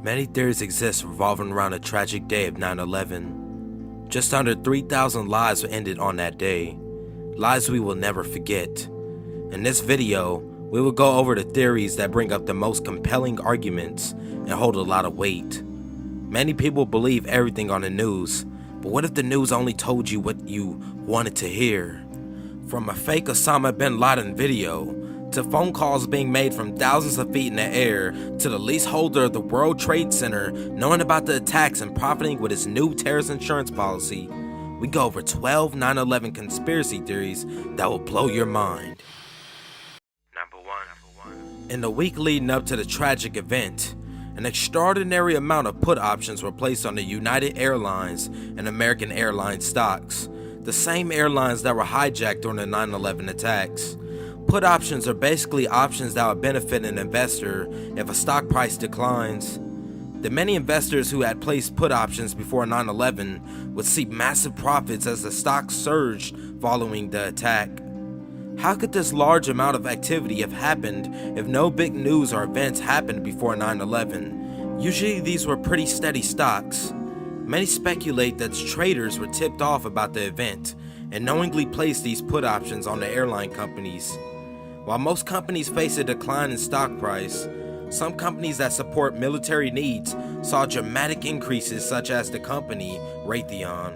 Many theories exist revolving around the tragic day of 9/11. Just under 3,000 lives were ended on that day, lives we will never forget. In this video, we will go over the theories that bring up the most compelling arguments and hold a lot of weight. Many people believe everything on the news, but what if the news only told you what you wanted to hear? From a fake Osama bin Laden video, to phone calls being made from thousands of feet in the air, to the leaseholder of the World Trade Center knowing about the attacks and profiting with his new terrorist insurance policy, we go over 12 9/11 conspiracy theories that will blow your mind. Number one. In the week leading up to the tragic event, an extraordinary amount of put options were placed on the United Airlines and American Airlines stocks, the same airlines that were hijacked during the 9/11 attacks. Put options are basically options that would benefit an investor if a stock price declines. The many investors who had placed put options before 9/11 would see massive profits as the stock surged following the attack. How could this large amount of activity have happened if no big news or events happened before 9/11? Usually these were pretty steady stocks. Many speculate that traders were tipped off about the event and knowingly placed these put options on the airline companies. While most companies face a decline in stock price, some companies that support military needs saw dramatic increases, such as the company Raytheon.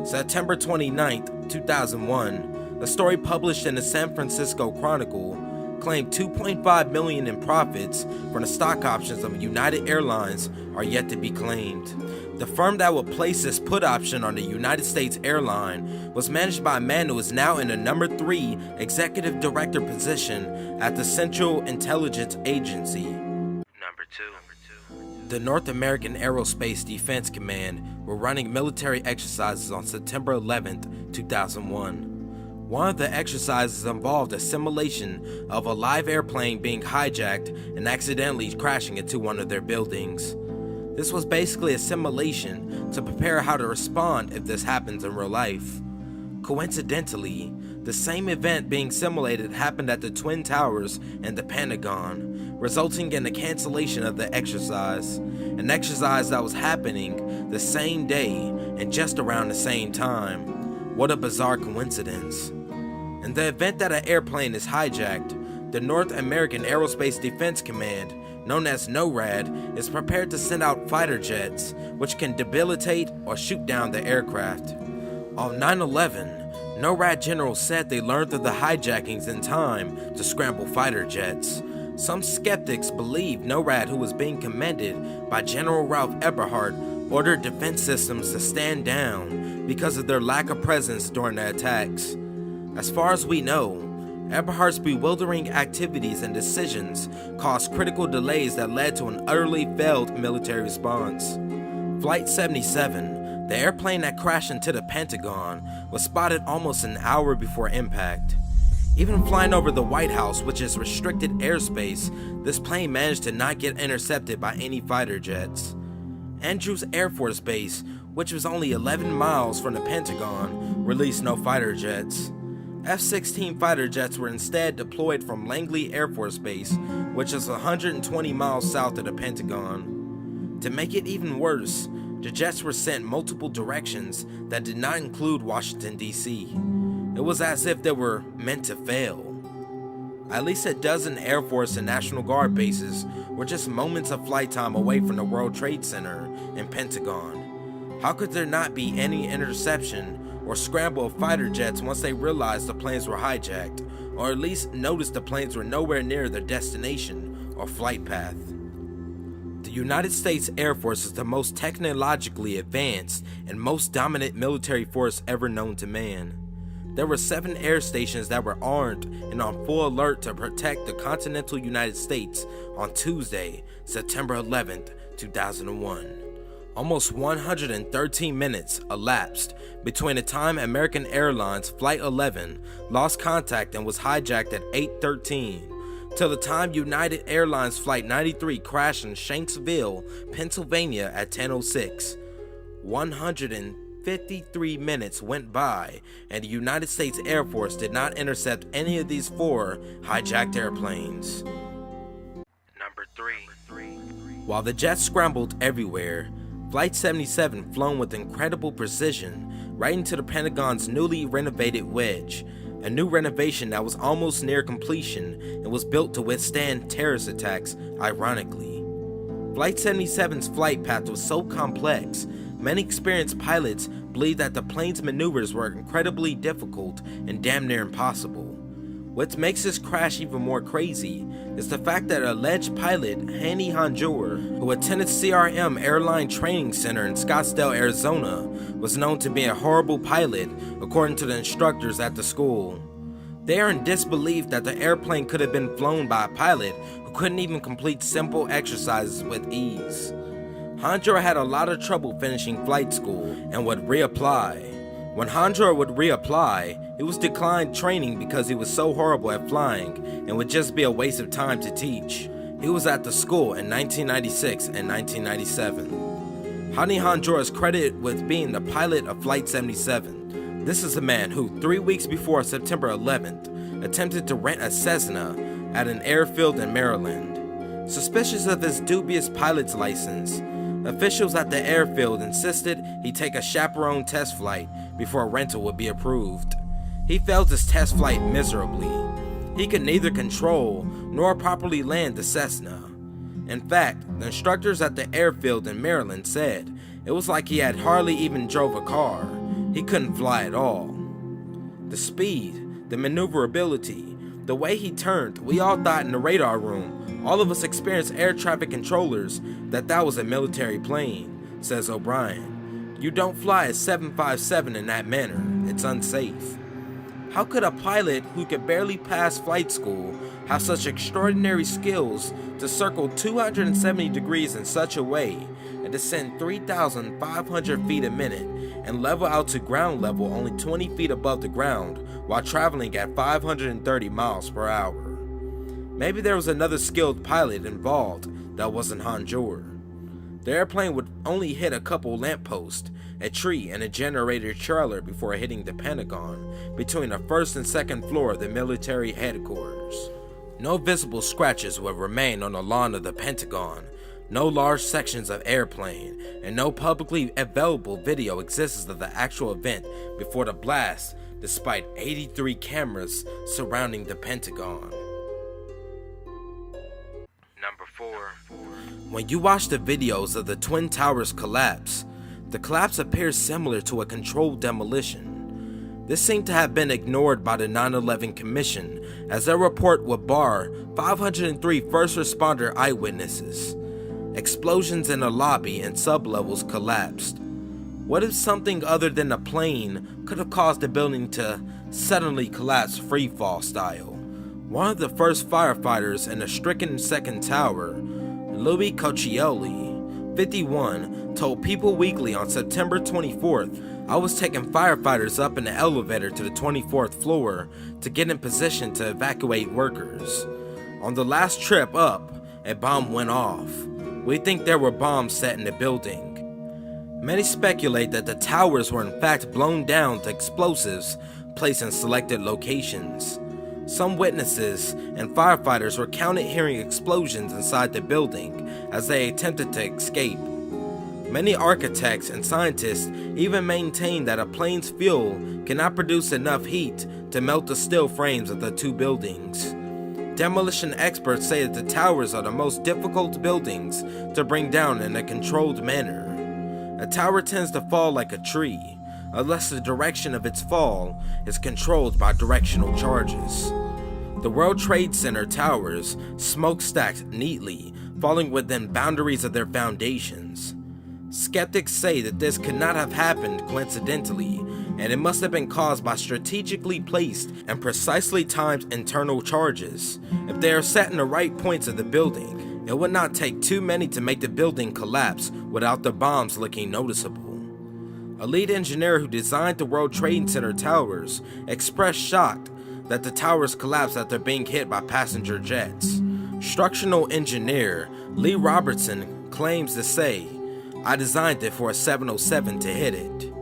September 29, 2001, a story published in the San Francisco Chronicle claimed $2.5 million in profits from the stock options of United Airlines are yet to be claimed. The firm that would place this put option on the United States airline was managed by a man who is now in the number 3 executive director position at the Central Intelligence Agency. Number 2. The North American Aerospace Defense Command were running military exercises on September 11, 2001. One of the exercises involved a simulation of a live airplane being hijacked and accidentally crashing into one of their buildings. This was basically a simulation to prepare how to respond if this happens in real life. Coincidentally, the same event being simulated happened at the Twin Towers and the Pentagon, resulting in the cancellation of the exercise, an exercise that was happening the same day and just around the same time. What a bizarre coincidence. In the event that an airplane is hijacked, the North American Aerospace Defense Command, known as NORAD, is prepared to send out fighter jets, which can debilitate or shoot down the aircraft. On 9/11, NORAD generals said they learned of the hijackings in time to scramble fighter jets. Some skeptics believe NORAD, who was being commended by General Ralph Eberhart, ordered defense systems to stand down because of their lack of presence during the attacks. As far as we know, Eberhart's bewildering activities and decisions caused critical delays that led to an utterly failed military response. Flight 77, the airplane that crashed into the Pentagon, was spotted almost an hour before impact. Even flying over the White House, which is restricted airspace, this plane managed to not get intercepted by any fighter jets. Andrews Air Force Base, which was only 11 miles from the Pentagon, released no fighter jets. F-16 fighter jets were instead deployed from Langley Air Force Base, which is 120 miles south of the Pentagon. To make it even worse, the jets were sent multiple directions that did not include Washington, D.C. It was as if they were meant to fail. At least a dozen Air Force and National Guard bases were just moments of flight time away from the World Trade Center and Pentagon. How could there not be any interception or scramble of fighter jets once they realized the planes were hijacked, or at least noticed the planes were nowhere near their destination or flight path? The United States Air Force is the most technologically advanced and most dominant military force ever known to man. There were 7 air stations that were armed and on full alert to protect the continental United States on Tuesday, September 11, 2001. Almost 113 minutes elapsed between the time American Airlines Flight 11 lost contact and was hijacked at 8:13 till the time United Airlines Flight 93 crashed in Shanksville, Pennsylvania at 10:06. 153 minutes went by and the United States Air Force did not intercept any of these 4 hijacked airplanes. Number 3. While the jets scrambled everywhere, Flight 77 flown with incredible precision right into the Pentagon's newly renovated wedge, a new renovation that was almost near completion and was built to withstand terrorist attacks, ironically. Flight 77's flight path was so complex, many experienced pilots believed that the plane's maneuvers were incredibly difficult and damn near impossible. What makes this crash even more crazy is the fact that alleged pilot Hani Hanjour, who attended CRM Airline Training Center in Scottsdale, Arizona, was known to be a horrible pilot according to the instructors at the school. They are in disbelief that the airplane could have been flown by a pilot who couldn't even complete simple exercises with ease. Hanjour had a lot of trouble finishing flight school and would reapply. When Hanjour would reapply, he was declined training because he was so horrible at flying and would just be a waste of time to teach. He was at the school in 1996 and 1997. Hani Hanjour is credited with being the pilot of Flight 77. This is a man who, 3 weeks before September 11th, attempted to rent a Cessna at an airfield in Maryland. Suspicious of his dubious pilot's license, officials at the airfield insisted he take a chaperone test flight before a rental would be approved. He failed his test flight miserably. He could neither control nor properly land the Cessna. In fact, the instructors at the airfield in Maryland said it was like he had hardly even drove a car. He couldn't fly at all. The speed, the maneuverability, the way he turned, we all thought in the radar room, all of us experienced air traffic controllers, that was a military plane, says O'Brien. You don't fly a 757 in that manner. It's unsafe. How could a pilot who could barely pass flight school have such extraordinary skills to circle 270 degrees in such a way and descend 3,500 feet a minute and level out to ground level only 20 feet above the ground while traveling at 530 miles per hour? Maybe there was another skilled pilot involved that wasn't Hanjour. The airplane would only hit a couple lampposts, a tree, and a generator trailer before hitting the Pentagon between the first and second floor of the military headquarters. No visible scratches would remain on the lawn of the Pentagon, no large sections of airplane, and no publicly available video exists of the actual event before the blast, despite 83 cameras surrounding the Pentagon. Number 4. When you watch the videos of the Twin Towers collapse, the collapse appears similar to a controlled demolition. This seemed to have been ignored by the 9/11 Commission, as their report would bar 503 first responder eyewitnesses. Explosions in the lobby and sublevels collapsed. What if something other than a plane could have caused the building to suddenly collapse freefall style? One of the first firefighters in the stricken second tower, Louis Coccioli, 51, told People Weekly on September 24th, "I was taking firefighters up in the elevator to the 24th floor to get in position to evacuate workers. On the last trip up, a bomb went off. We think there were bombs set in the building." Many speculate that the towers were in fact blown down to explosives placed in selected locations. Some witnesses and firefighters were counted hearing explosions inside the building as they attempted to escape. Many architects and scientists even maintain that a plane's fuel cannot produce enough heat to melt the steel frames of the two buildings. Demolition experts say that the towers are the most difficult buildings to bring down in a controlled manner. A tower tends to fall like a tree, unless the direction of its fall is controlled by directional charges. The World Trade Center towers smokestacked neatly, falling within boundaries of their foundations. Skeptics say that this could not have happened coincidentally, and it must have been caused by strategically placed and precisely timed internal charges. If they are set in the right points of the building, it would not take too many to make the building collapse without the bombs looking noticeable. A lead engineer who designed the World Trade Center towers expressed shock that the towers collapsed after being hit by passenger jets. Structural engineer Lee Robertson claims to say, "I designed it for a 707 to hit it."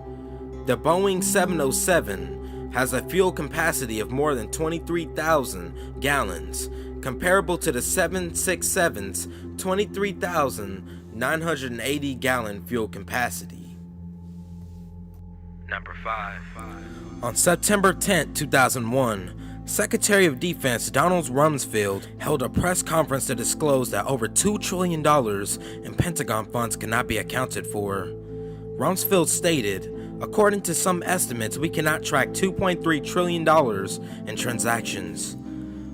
The Boeing 707 has a fuel capacity of more than 23,000 gallons, comparable to the 767's 23,980 gallon fuel capacity. Number 5. On September 10, 2001, Secretary of Defense Donald Rumsfeld held a press conference to disclose that over $2 trillion in Pentagon funds cannot be accounted for. Rumsfeld stated, "According to some estimates, we cannot track $2.3 trillion in transactions.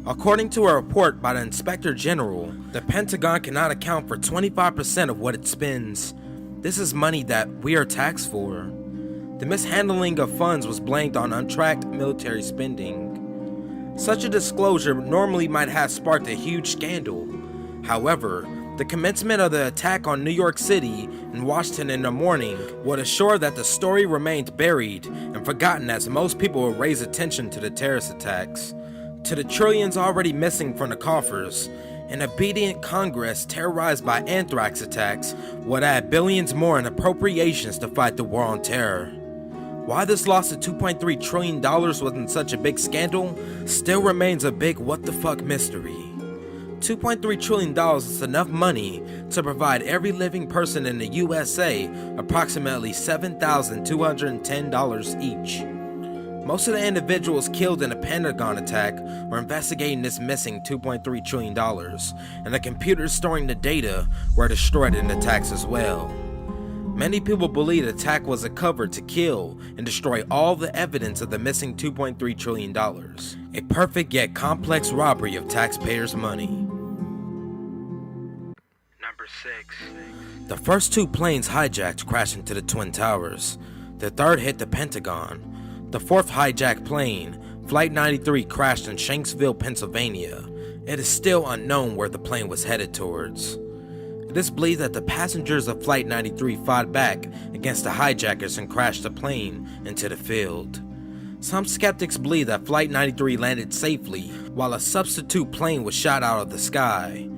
According to a report by the Inspector General, the Pentagon cannot account for 25% of what it spends. This is money that we are taxed for." The mishandling of funds was blamed on untracked military spending. Such a disclosure normally might have sparked a huge scandal. However, the commencement of the attack on New York City and Washington in the morning would assure that the story remained buried and forgotten, as most people would raise attention to the terrorist attacks, to the trillions already missing from the coffers. An obedient Congress terrorized by anthrax attacks would add billions more in appropriations to fight the war on terror. Why this loss of $2.3 trillion wasn't such a big scandal still remains a big what the fuck mystery. $2.3 trillion is enough money to provide every living person in the USA approximately $7,210 each. Most of the individuals killed in the Pentagon attack were investigating this missing $2.3 trillion, and the computers storing the data were destroyed in the attacks as well. Many people believe the attack was a cover to kill and destroy all the evidence of the missing $2.3 trillion. A perfect yet complex robbery of taxpayers' money. Number 6. The first 2 planes hijacked crashed into the Twin Towers. The third hit the Pentagon. The fourth hijacked plane, Flight 93, crashed in Shanksville, Pennsylvania. It is still unknown where the plane was headed towards. It is believed that the passengers of Flight 93 fought back against the hijackers and crashed the plane into the field. Some skeptics believe that Flight 93 landed safely while a substitute plane was shot out of the sky.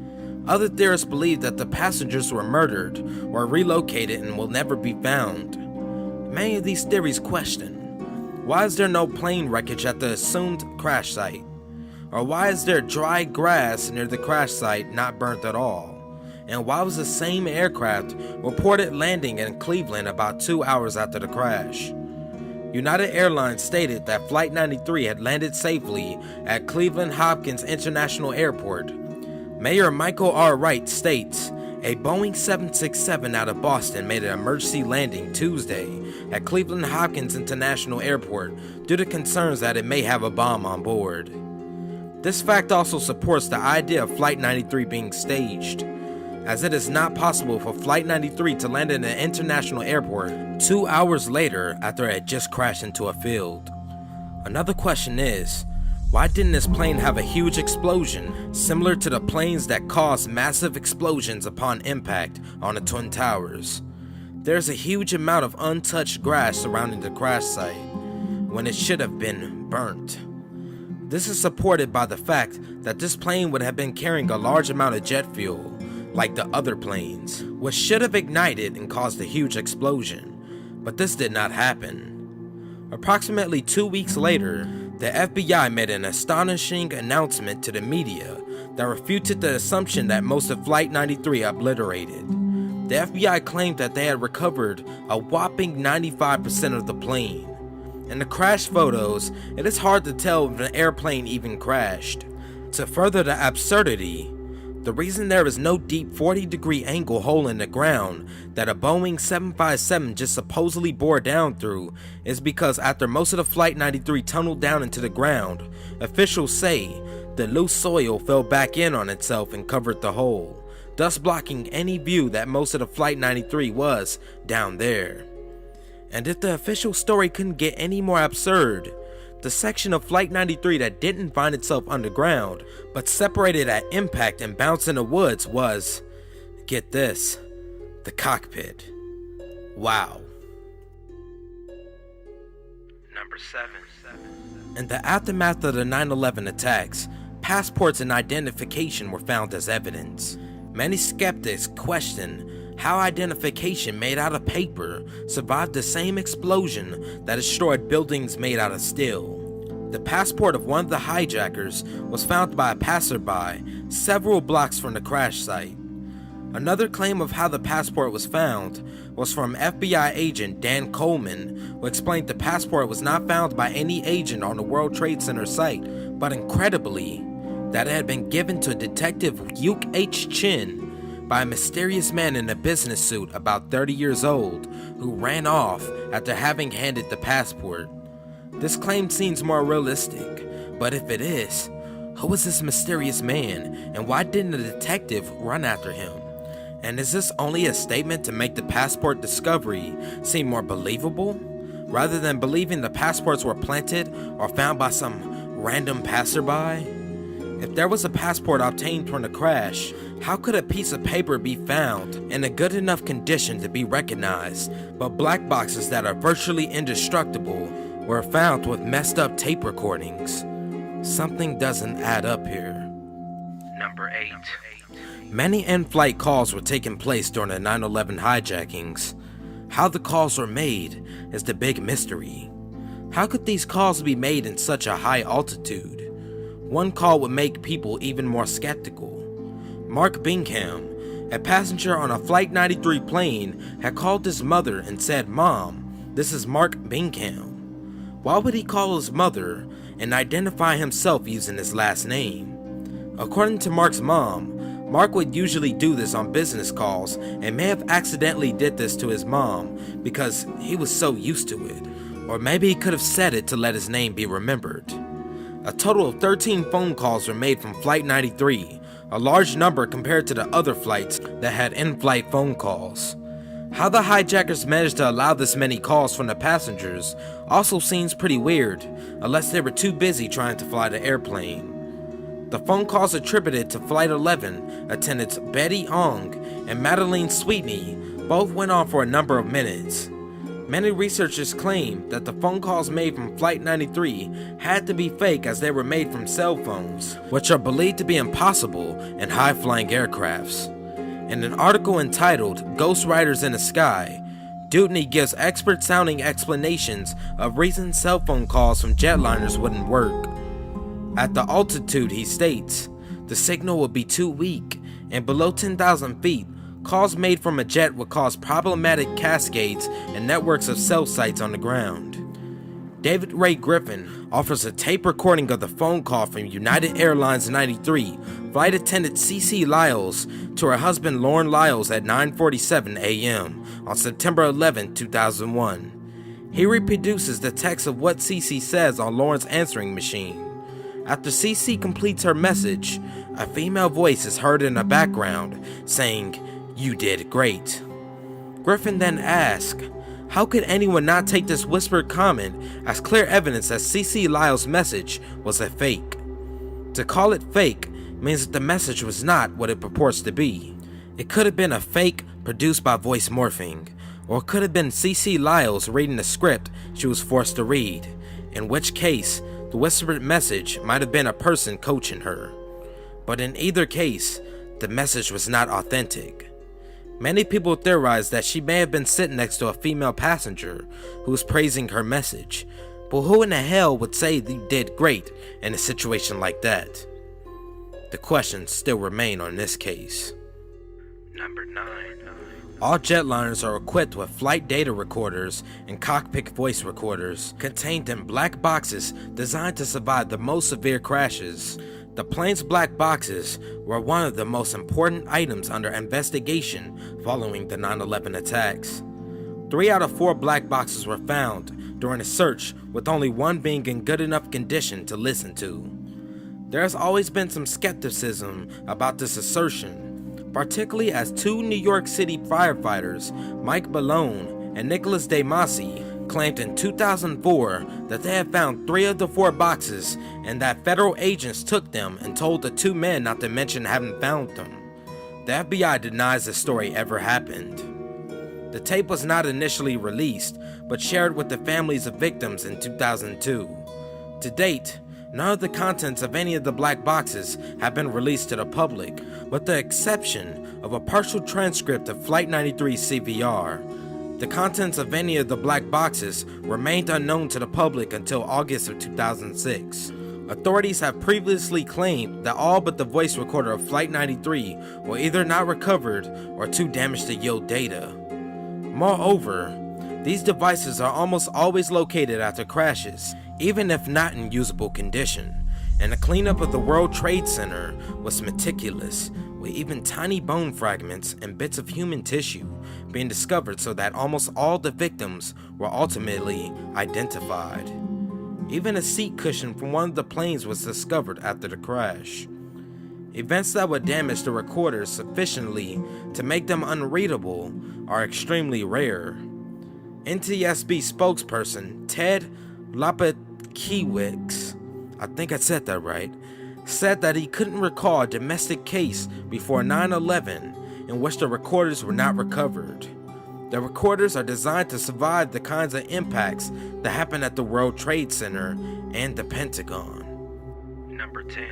Other theorists believe that the passengers were murdered or relocated and will never be found. Many of these theories question, why is there no plane wreckage at the assumed crash site? Or why is there dry grass near the crash site not burnt at all? And why was the same aircraft reported landing in Cleveland about 2 hours after the crash? United Airlines stated that Flight 93 had landed safely at Cleveland Hopkins International Airport. Mayor Michael R. Wright states, a Boeing 767 out of Boston made an emergency landing Tuesday at Cleveland Hopkins International Airport due to concerns that it may have a bomb on board. This fact also supports the idea of Flight 93 being staged, as it is not possible for Flight 93 to land in an international airport 2 hours later after it had just crashed into a field. Another question is, why didn't this plane have a huge explosion similar to the planes that caused massive explosions upon impact on the Twin Towers? There's a huge amount of untouched grass surrounding the crash site when it should have been burnt. This is supported by the fact that this plane would have been carrying a large amount of jet fuel, like the other planes, which should have ignited and caused a huge explosion, but this did not happen. Approximately 2 weeks later, the FBI made an astonishing announcement to the media that refuted the assumption that most of Flight 93 obliterated. The FBI claimed that they had recovered a whopping 95% of the plane. In the crash photos, it is hard to tell if the airplane even crashed. To further the absurdity, the reason there is no deep 40-degree angle hole in the ground that a Boeing 757 just supposedly bore down through is because after most of the Flight 93 tunneled down into the ground, officials say the loose soil fell back in on itself and covered the hole, thus blocking any view that most of the Flight 93 was down there. And if the official story couldn't get any more absurd, the section of Flight 93 that didn't find itself underground, but separated at impact and bounced in the woods was, get this, the cockpit. Wow. Number 7. In the aftermath of the 9/11 attacks, passports and identification were found as evidence. Many skeptics question How identification made out of paper survived the same explosion that destroyed buildings made out of steel. The passport of one of the hijackers was found by a passerby several blocks from the crash site. Another claim of how the passport was found was from FBI agent Dan Coleman, who explained the passport was not found by any agent on the World Trade Center site, but incredibly, that it had been given to Detective Yuk H. Chin by a mysterious man in a business suit about 30 years old who ran off after having handed the passport. This claim seems more realistic, but if it is, who is this mysterious man and why didn't the detective run after him? And is this only a statement to make the passport discovery seem more believable, rather than believing the passports were planted or found by some random passerby? If there was a passport obtained from the crash, how could a piece of paper be found in a good enough condition to be recognized, but black boxes that are virtually indestructible were found with messed up tape recordings? Something doesn't add up here. Number 8. Many in-flight calls were taking place during the 9/11 hijackings. How the calls were made is the big mystery. How could these calls be made in such a high altitude? One call would make people even more skeptical. Mark Bingham, a passenger on a Flight 93 plane, had called his mother and said, "Mom, this is Mark Bingham." Why would he call his mother and identify himself using his last name? According to Mark's mom, Mark would usually do this on business calls and may have accidentally did this to his mom because he was so used to it. Or maybe he could have said it to let his name be remembered. A total of 13 phone calls were made from Flight 93, a large number compared to the other flights that had in-flight phone calls. How the hijackers managed to allow this many calls from the passengers also seems pretty weird, unless they were too busy trying to fly the airplane. The phone calls attributed to Flight 11 attendants Betty Ong and Madeline Sweetney both went on for a number of minutes. Many researchers claim that the phone calls made from Flight 93 had to be fake as they were made from cell phones, which are believed to be impossible in high-flying aircrafts. In an article entitled "Ghost Riders in the Sky," Dewdney gives expert-sounding explanations of reasons cell phone calls from jetliners wouldn't work. At the altitude, he states, the signal would be too weak, and below 10,000 feet, calls made from a jet would cause problematic cascades and networks of cell sites on the ground. David Ray Griffin offers a tape recording of the phone call from United Airlines 93 flight attendant CeCe Lyles to her husband Lorne Lyles at 9:47 a.m. on September 11, 2001. He reproduces the text of what CeCe says on Lorne's answering machine. After CeCe completes her message, a female voice is heard in the background saying, "You did great." Griffin then asks, how could anyone not take this whispered comment as clear evidence that CeCe Lyle's message was a fake? To call it fake means that the message was not what it purports to be. It could have been a fake produced by voice morphing, or it could have been CeCe Lyles reading the script she was forced to read, in which case, the whispered message might have been a person coaching her. But in either case, the message was not authentic. Many people theorize that she may have been sitting next to a female passenger who was praising her message, but who in the hell would say you did great in a situation like that? The questions still remain on this case. Number 9. All jetliners are equipped with flight data recorders and cockpit voice recorders contained in black boxes designed to survive the most severe crashes. The plane's black boxes were one of the most important items under investigation following the 9/11 attacks. 3 out of 4 black boxes were found during a search, with only one being in good enough condition to listen to. There has always been some skepticism about this assertion, particularly as 2 New York City firefighters, Mike Ballone and Nicholas DeMasi, claimed in 2004 that they had found 3 of the 4 boxes and that federal agents took them and told the 2 men not to mention having found them. The FBI denies this story ever happened. The tape was not initially released, but shared with the families of victims in 2002. To date, None of the contents of any of the black boxes have been released to the public, with the exception of a partial transcript of Flight 93's CVR. The contents of any of the black boxes remained unknown to the public until August of 2006. Authorities have previously claimed that all but the voice recorder of Flight 93 were either not recovered or too damaged to yield data. Moreover, these devices are almost always located after crashes, even if not in usable condition, and the cleanup of the World Trade Center was meticulous, with even tiny bone fragments and bits of human tissue being discovered so that almost all the victims were ultimately identified. Even a seat cushion from one of the planes was discovered after the crash. Events that would damage the recorders sufficiently to make them unreadable are extremely rare. NTSB spokesperson Ted Lopakiewicz, I think I said that right, said that he couldn't recall a domestic case before 9/11 in which the recorders were not recovered. The recorders are designed to survive the kinds of impacts that happened at the World Trade Center and the Pentagon. Number 10.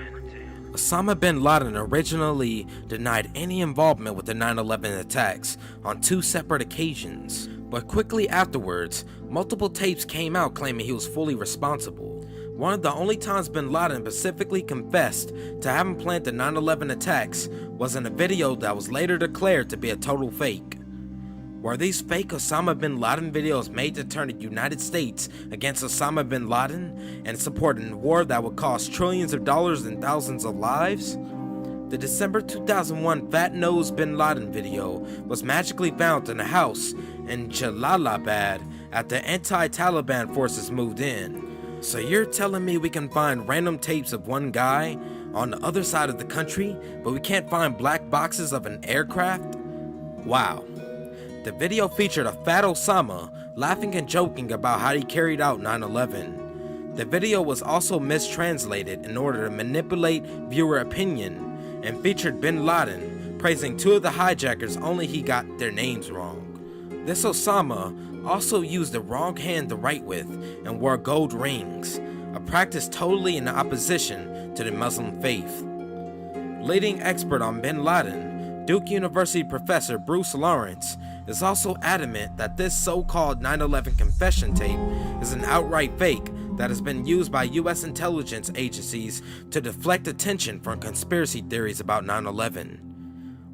Osama bin Laden originally denied any involvement with the 9/11 attacks on 2 separate occasions, but quickly afterwards, multiple tapes came out claiming he was fully responsible. One of the only times bin Laden specifically confessed to having planned the 9/11 attacks was in a video that was later declared to be a total fake. Were these fake Osama bin Laden videos made to turn the United States against Osama bin Laden and support a war that would cost trillions of dollars and thousands of lives? The December 2001 Fat Nose bin Laden video was magically found in a house in Jalalabad after anti-Taliban forces moved in. So you're telling me we can find random tapes of one guy on the other side of the country, but we can't find black boxes of an aircraft? Wow. The video featured a fat Osama laughing and joking about how he carried out 9/11. The video was also mistranslated in order to manipulate viewer opinion and featured bin Laden praising 2 of the hijackers, only he got their names wrong. This Osama also used the wrong hand to write with and wore gold rings, a practice totally in opposition to the Muslim faith. Leading expert on bin Laden, Duke University professor Bruce Lawrence, is also adamant that this so-called 9/11 confession tape is an outright fake that has been used by U.S. intelligence agencies to deflect attention from conspiracy theories about 9/11.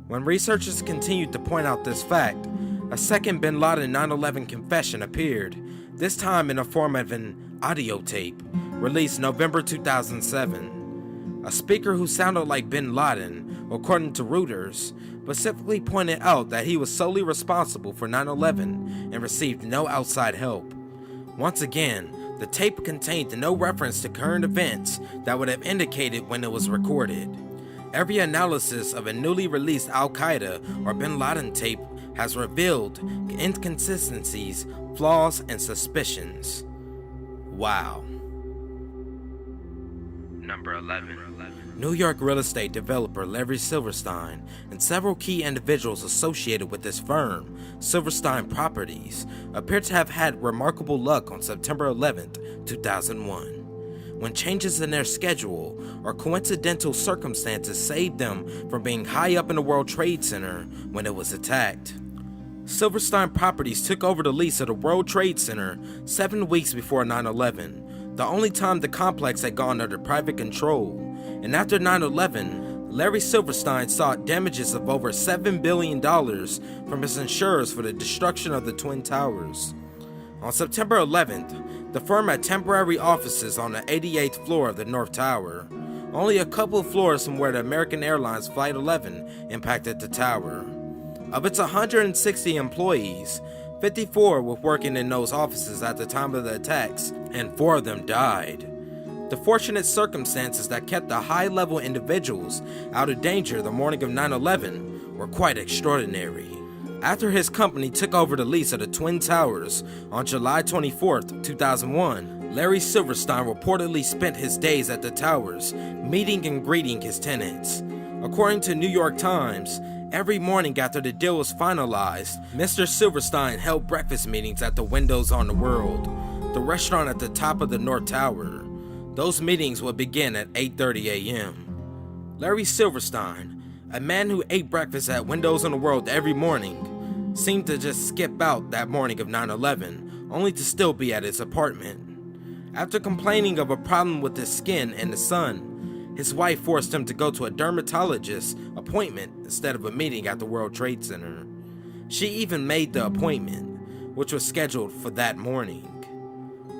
When researchers continued to point out this fact, a second bin Laden 9/11 confession appeared, this time in the form of an audio tape, released November 2007. A speaker who sounded like bin Laden, according to Reuters, specifically pointed out that he was solely responsible for 9/11 and received no outside help. Once again, the tape contained no reference to current events that would have indicated when it was recorded. Every analysis of a newly released Al-Qaeda or bin Laden tape has revealed inconsistencies, flaws, and suspicions. Wow. Number 11. New York real estate developer Larry Silverstein and several key individuals associated with this firm, Silverstein Properties, appear to have had remarkable luck on September 11, 2001, when changes in their schedule or coincidental circumstances saved them from being high up in the World Trade Center when it was attacked. Silverstein Properties took over the lease of the World Trade Center 7 weeks before 9/11, the only time the complex had gone under private control. And after 9/11, Larry Silverstein sought damages of over $7 billion from his insurers for the destruction of the Twin Towers. On September 11th, the firm had temporary offices on the 88th floor of the North Tower, only a couple of floors from where the American Airlines Flight 11 impacted the tower. Of its 160 employees, 54 were working in those offices at the time of the attacks, and 4 of them died. The fortunate circumstances that kept the high-level individuals out of danger the morning of 9/11 were quite extraordinary. After his company took over the lease of the Twin Towers on July 24, 2001, Larry Silverstein reportedly spent his days at the towers, meeting and greeting his tenants. According to New York Times, every morning after the deal was finalized, Mr. Silverstein held breakfast meetings at the Windows on the World, the restaurant at the top of the North Tower. Those meetings would begin at 8:30 a.m. Larry Silverstein, a man who ate breakfast at Windows on the World every morning, seemed to just skip out that morning of 9/11, only to still be at his apartment. After complaining of a problem with his skin and the sun, his wife forced him to go to a dermatologist's appointment instead of a meeting at the World Trade Center. She even made the appointment, which was scheduled for that morning.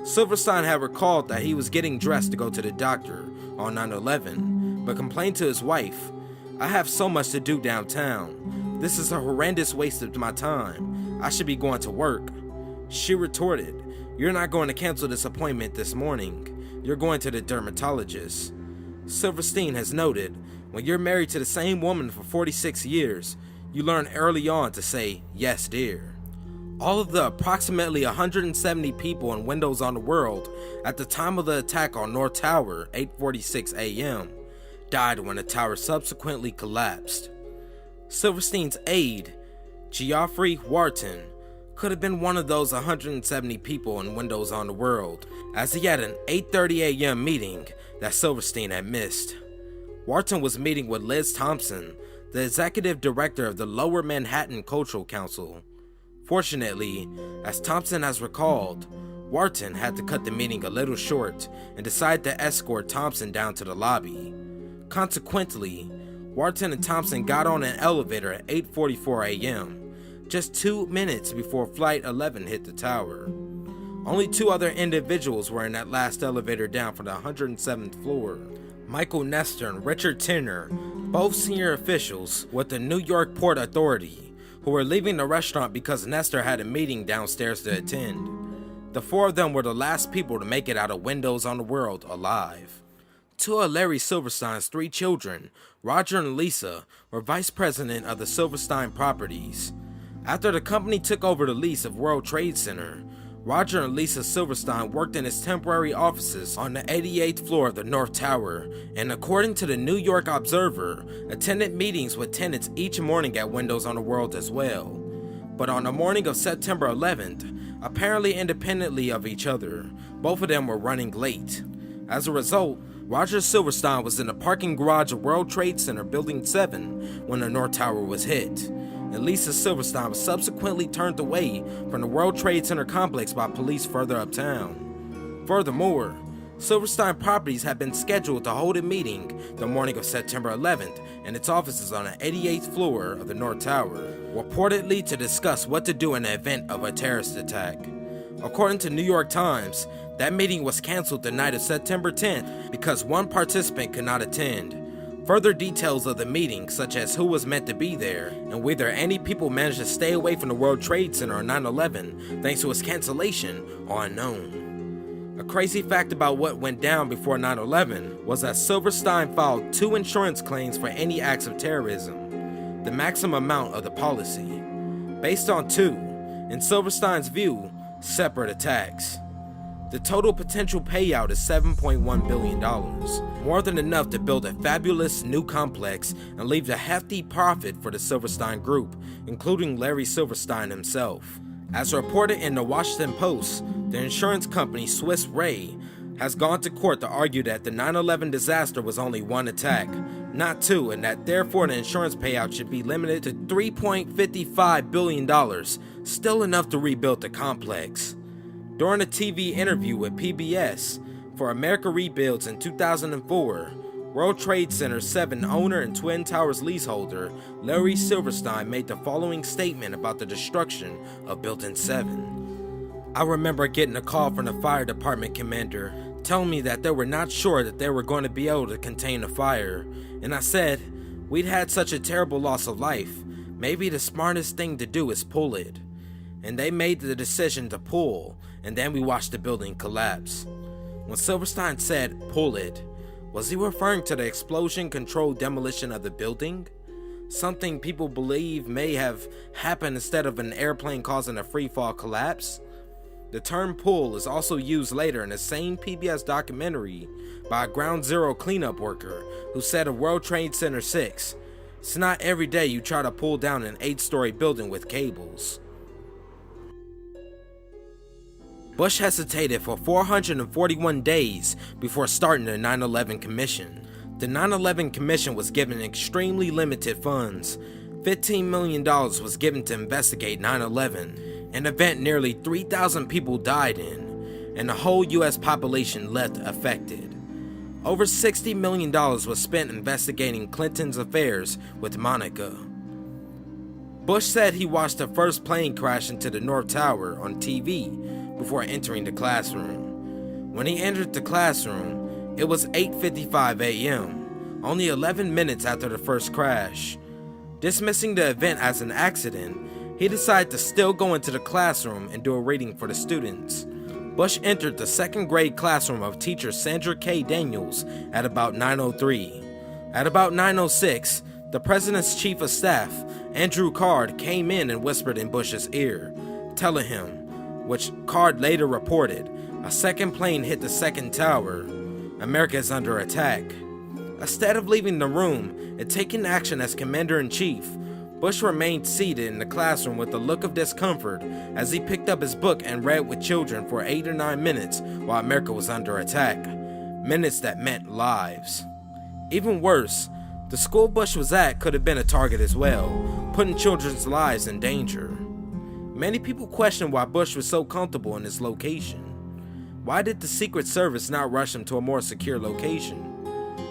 Silverstein had recalled that he was getting dressed to go to the doctor on 9/11, but complained to his wife, "I have so much to do downtown. This is a horrendous waste of my time. I should be going to work." She retorted, "You're not going to cancel this appointment this morning. You're going to the dermatologist." Silverstein has noted, when you're married to the same woman for 46 years, you learn early on to say, "Yes, dear." All of the approximately 170 people in Windows on the World at the time of the attack on North Tower, 8:46 a.m., died when the tower subsequently collapsed. Silverstein's aide, Geoffrey Wharton, could have been one of those 170 people in Windows on the World, as he had an 8:30 a.m. meeting that Silverstein had missed. Wharton was meeting with Liz Thompson, the executive director of the Lower Manhattan Cultural Council. Fortunately, as Thompson has recalled, Wharton had to cut the meeting a little short and decided to escort Thompson down to the lobby. Consequently, Wharton and Thompson got on an elevator at 8:44 a.m., just 2 minutes before Flight 11 hit the tower. Only 2 other individuals were in that last elevator down from the 107th floor. Michael Nestor and Richard Tinner, both senior officials with the New York Port Authority, who were leaving the restaurant because Nestor had a meeting downstairs to attend. The 4 of them were the last people to make it out of Windows on the World alive. 2 of Larry Silverstein's 3 children, Roger and Lisa, were vice president of the Silverstein Properties. After the company took over the lease of World Trade Center, Roger and Lisa Silverstein worked in his temporary offices on the 88th floor of the North Tower, and according to the New York Observer, attended meetings with tenants each morning at Windows on the World as well. But on the morning of September 11th, apparently independently of each other, both of them were running late. As a result, Roger Silverstein was in the parking garage of World Trade Center Building 7 when the North Tower was hit, and Lisa Silverstein was subsequently turned away from the World Trade Center complex by police further uptown. Furthermore, Silverstein Properties had been scheduled to hold a meeting the morning of September 11th in its offices on the 88th floor of the North Tower, reportedly to discuss what to do in the event of a terrorist attack. According to New York Times, that meeting was canceled the night of September 10th because one participant could not attend. Further details of the meeting, such as who was meant to be there, and whether any people managed to stay away from the World Trade Center on 9/11 thanks to its cancellation, are unknown. A crazy fact about what went down before 9/11 was that Silverstein filed 2 insurance claims for any acts of terrorism, the maximum amount of the policy, based on 2, in Silverstein's view, separate attacks. The total potential payout is $7.1 billion, more than enough to build a fabulous new complex and leave a hefty profit for the Silverstein Group, including Larry Silverstein himself. As reported in the Washington Post, the insurance company Swiss Re has gone to court to argue that the 9/11 disaster was only one attack, not 2, and that therefore the insurance payout should be limited to $3.55 billion, still enough to rebuild the complex. During a TV interview with PBS for America Rebuilds in 2004, World Trade Center 7 owner and Twin Towers leaseholder Larry Silverstein made the following statement about the destruction of Building 7. "I remember getting a call from the fire department commander telling me that they were not sure that they were going to be able to contain the fire, and I said, we'd had such a terrible loss of life, maybe the smartest thing to do is pull it. And they made the decision to pull, and then we watched the building collapse." When Silverstein said, "pull it," was he referring to the explosion-controlled demolition of the building? Something people believe may have happened instead of an airplane causing a free-fall collapse? The term pull is also used later in the same PBS documentary by a Ground Zero cleanup worker who said of World Trade Center 6, "It's not every day you try to pull down an 8-story building with cables." Bush hesitated for 441 days before starting the 9/11 Commission. The 9/11 Commission was given extremely limited funds. $15 million was given to investigate 9/11, an event nearly 3,000 people died in, and the whole U.S. population left affected. Over $60 million was spent investigating Clinton's affairs with Monica. Bush said he watched the first plane crash into the North Tower on TV before entering the classroom. When he entered the classroom, it was 8:55 a.m., only 11 minutes after the first crash. Dismissing the event as an accident, he decided to still go into the classroom and do a reading for the students. Bush entered the second grade classroom of teacher Sandra K. Daniels at about 9:03. At about 9:06, the president's chief of staff, Andrew Card, came in and whispered in Bush's ear, telling him, which Card later reported, a second plane hit the second tower. America is under attack. Instead of leaving the room and taking action as commander-in-chief, Bush remained seated in the classroom with a look of discomfort as he picked up his book and read with children for 8 or 9 minutes while America was under attack. Minutes that meant lives. Even worse, the school Bush was at could have been a target as well, putting children's lives in danger. Many people questioned why Bush was so comfortable in this location. Why did the Secret Service not rush him to a more secure location?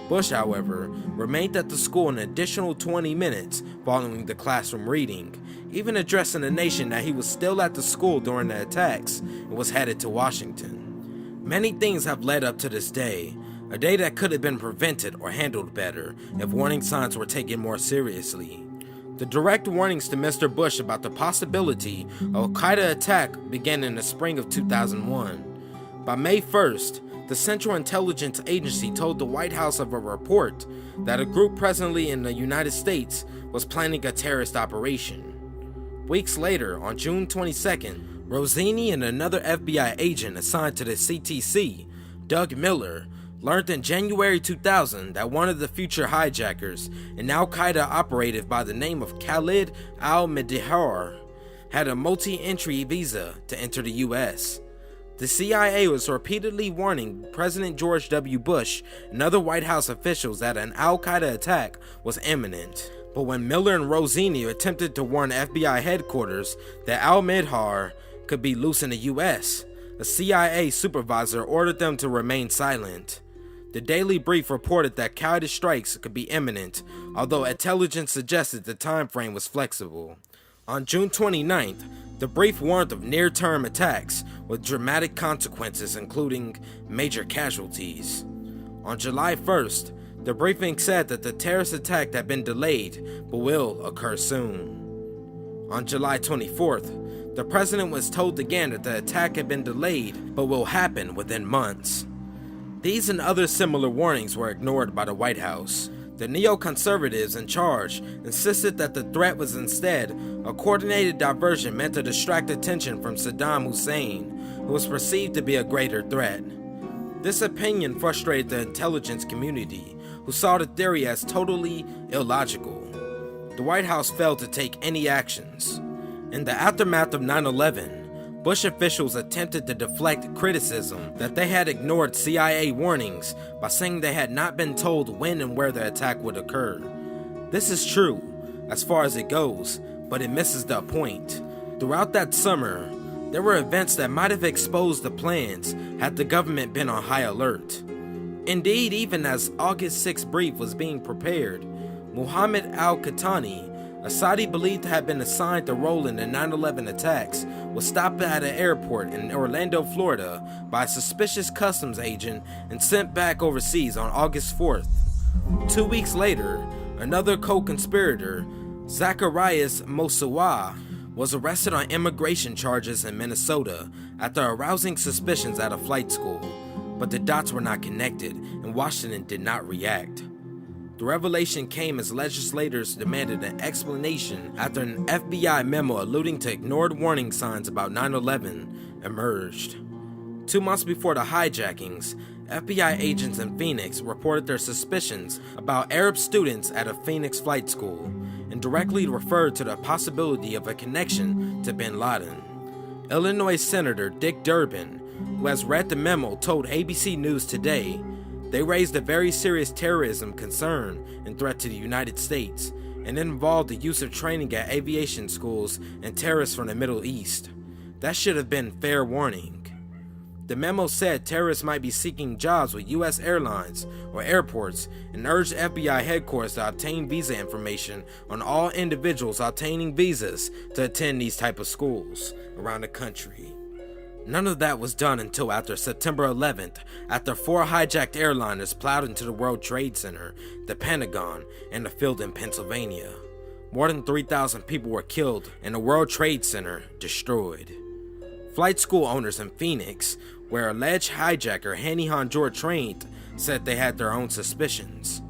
Bush, however, remained at the school an additional 20 minutes following the classroom reading, even addressing the nation that he was still at the school during the attacks and was headed to Washington. Many things have led up to this day, a day that could have been prevented or handled better if warning signs were taken more seriously. The direct warnings to Mr. Bush about the possibility of Al Qaeda attack began in the spring of 2001. By May 1st, the Central Intelligence Agency told the White House of a report that a group presently in the United States was planning a terrorist operation. Weeks later, on June 22nd, Rosini and another FBI agent assigned to the CTC, Doug Miller, learned in January 2000 that one of the future hijackers, an Al Qaeda operative by the name of Khalid al-Mihdhar, had a multi-entry visa to enter the U.S. The CIA was repeatedly warning President George W. Bush and other White House officials that an Al Qaeda attack was imminent. But when Miller and Rosini attempted to warn FBI headquarters that al-Mihdhar could be loose in the U.S., a CIA supervisor ordered them to remain silent. The Daily Brief reported that Qaeda strikes could be imminent, although intelligence suggested the time frame was flexible. On June 29th, the brief warned of near-term attacks with dramatic consequences, including major casualties. On July 1st, the briefing said that the terrorist attack had been delayed but will occur soon. On July 24th, the president was told again that the attack had been delayed but will happen within months. These and other similar warnings were ignored by the White House. The neoconservatives in charge insisted that the threat was instead a coordinated diversion meant to distract attention from Saddam Hussein, who was perceived to be a greater threat. This opinion frustrated the intelligence community, who saw the theory as totally illogical. The White House failed to take any actions. In the aftermath of 9/11, Bush officials attempted to deflect criticism that they had ignored CIA warnings by saying they had not been told when and where the attack would occur. This is true, as far as it goes, but it misses the point. Throughout that summer, there were events that might have exposed the plans had the government been on high alert. Indeed, even as August 6th brief was being prepared, Mohammed al-Qahtani, a Saudi believed to have been assigned the role in the 9/11 attacks, was stopped at an airport in Orlando, Florida by a suspicious customs agent and sent back overseas on August 4th. 2 weeks later, another co-conspirator, Zacharias Mosawa, was arrested on immigration charges in Minnesota after arousing suspicions at a flight school, but the dots were not connected and Washington did not react. The revelation came as legislators demanded an explanation after an FBI memo alluding to ignored warning signs about 9/11 emerged. 2 months before the hijackings, FBI agents in Phoenix reported their suspicions about Arab students at a Phoenix flight school and directly referred to the possibility of a connection to bin Laden. Illinois Senator Dick Durbin, who has read the memo, told ABC News Today they raised a very serious terrorism concern and threat to the United States, and it involved the use of training at aviation schools and terrorists from the Middle East. That should have been fair warning. The memo said terrorists might be seeking jobs with U.S. airlines or airports and urged FBI headquarters to obtain visa information on all individuals obtaining visas to attend these type of schools around the country. None of that was done until after September 11th, after 4 hijacked airliners plowed into the World Trade Center, the Pentagon, and the field in Pennsylvania. More than 3,000 people were killed and the World Trade Center destroyed. Flight school owners in Phoenix, where alleged hijacker Henny Honjor trained, said they had their own suspicions.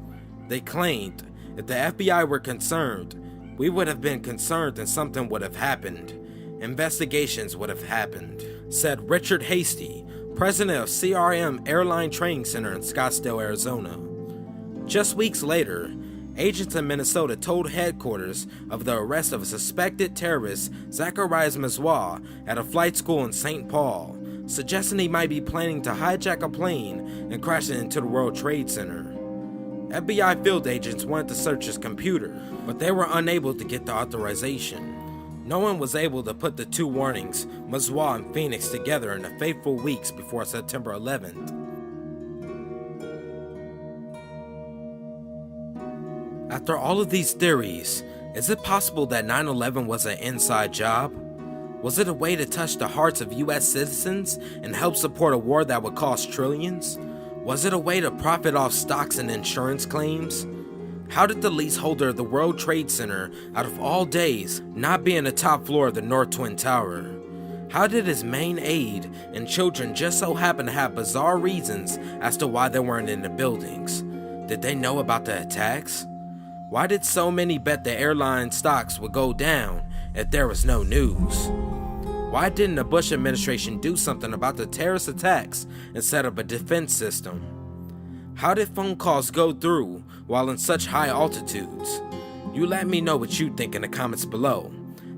They claimed if the FBI were concerned, we would have been concerned and something would have happened. Investigations would have happened, said Richard Hasty, president of CRM Airline Training Center in Scottsdale, Arizona. Just weeks later, agents in Minnesota told headquarters of the arrest of a suspected terrorist, Zacharias Mazwa, at a flight school in St. Paul, suggesting he might be planning to hijack a plane and crash it into the World Trade Center. FBI field agents wanted to search his computer, but they were unable to get the authorization. No one was able to put the 2 warnings, Mazwa and Phoenix, together in the fateful weeks before September 11th. After all of these theories, is it possible that 9/11 was an inside job? Was it a way to touch the hearts of US citizens and help support a war that would cost trillions? Was it a way to profit off stocks and insurance claims? How did the leaseholder of the World Trade Center, out of all days, not be in the top floor of the North Twin Tower? How did his main aide and children just so happen to have bizarre reasons as to why they weren't in the buildings? Did they know about the attacks? Why did so many bet the airline stocks would go down if there was no news? Why didn't the Bush administration do something about the terrorist attacks and set up a defense system? How did phone calls go through while in such high altitudes? You let me know what you think in the comments below.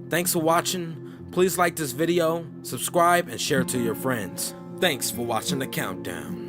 Thanks for watching. Please like this video, subscribe, and share it to your friends. Thanks for watching the countdown.